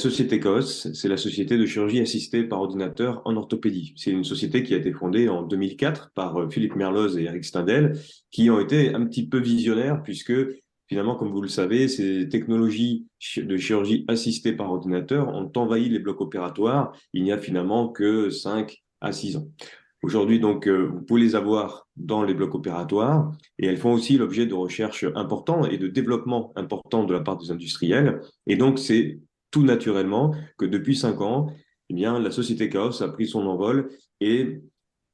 société Chaos, c'est la société de chirurgie assistée par ordinateur en orthopédie. C'est une société qui a été fondée en 2004 par Philippe Merloz et Eric Stindel, qui ont été un petit peu visionnaires puisque finalement, comme vous le savez, ces technologies de chirurgie assistée par ordinateur ont envahi les blocs opératoires il n'y a finalement que 5 à 6 ans. Aujourd'hui, donc, vous pouvez les avoir dans les blocs opératoires et elles font aussi l'objet de recherches importantes et de développement important de la part des industriels. Et donc, c'est tout naturellement que depuis 5 ans, eh bien, la société Chaos a pris son envol et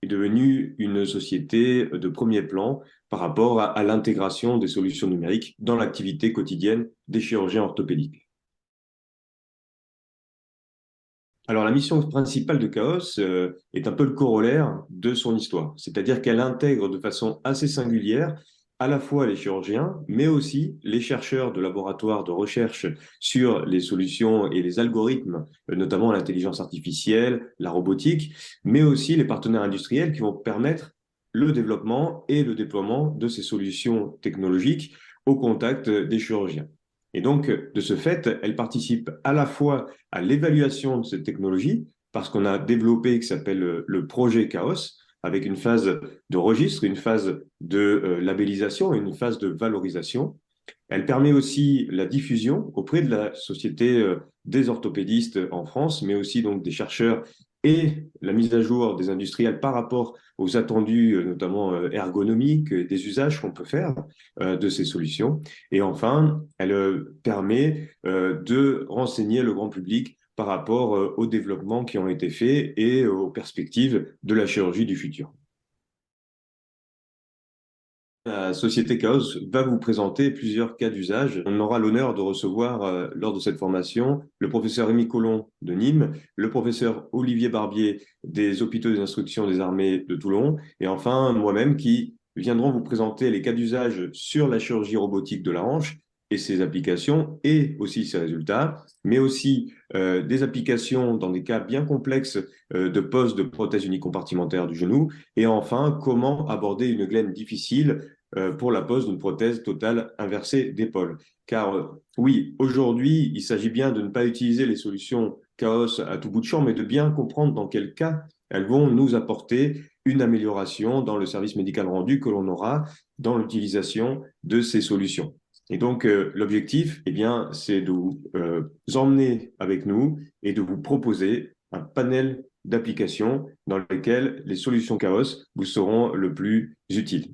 est devenue une société de premier plan par rapport à l'intégration des solutions numériques dans l'activité quotidienne des chirurgiens orthopédiques. Alors, la mission principale de Chaos est un peu le corollaire de son histoire, c'est-à-dire qu'elle intègre de façon assez singulière à la fois les chirurgiens, mais aussi les chercheurs de laboratoires de recherche sur les solutions et les algorithmes, notamment l'intelligence artificielle, la robotique, mais aussi les partenaires industriels qui vont permettre le développement et le déploiement de ces solutions technologiques au contact des chirurgiens. Et donc, de ce fait, elle participe à la fois à l'évaluation de cette technologie, parce qu'on a développé qui s'appelle le projet Chaos, avec une phase de registre, une phase de labellisation et une phase de valorisation. Elle permet aussi la diffusion auprès de la société des orthopédistes en France, mais aussi donc des chercheurs et la mise à jour des industriels par rapport aux attendus, notamment ergonomiques, des usages qu'on peut faire de ces solutions. Et enfin, elle permet de renseigner le grand public par rapport aux développements qui ont été faits et aux perspectives de la chirurgie du futur. La société Chaos va vous présenter plusieurs cas d'usage. On aura l'honneur de recevoir, lors de cette formation, le professeur Rémi Collomb de Nîmes, le professeur Olivier Barbier des hôpitaux des instructions des armées de Toulon, et enfin moi-même qui viendront vous présenter les cas d'usage sur la chirurgie robotique de la hanche et ses applications et aussi ses résultats, mais aussi des applications dans des cas bien complexes de pose de prothèse unicompartimentaire du genou, et enfin comment aborder une glène difficile pour la pose d'une prothèse totale inversée d'épaule. Car oui, aujourd'hui, il s'agit bien de ne pas utiliser les solutions Chaos à tout bout de champ, mais de bien comprendre dans quel cas elles vont nous apporter une amélioration dans le service médical rendu que l'on aura dans l'utilisation de ces solutions. Et donc, l'objectif, eh bien, c'est de vous emmener avec nous et de vous proposer un panel d'applications dans lesquelles les solutions Chaos vous seront le plus utiles.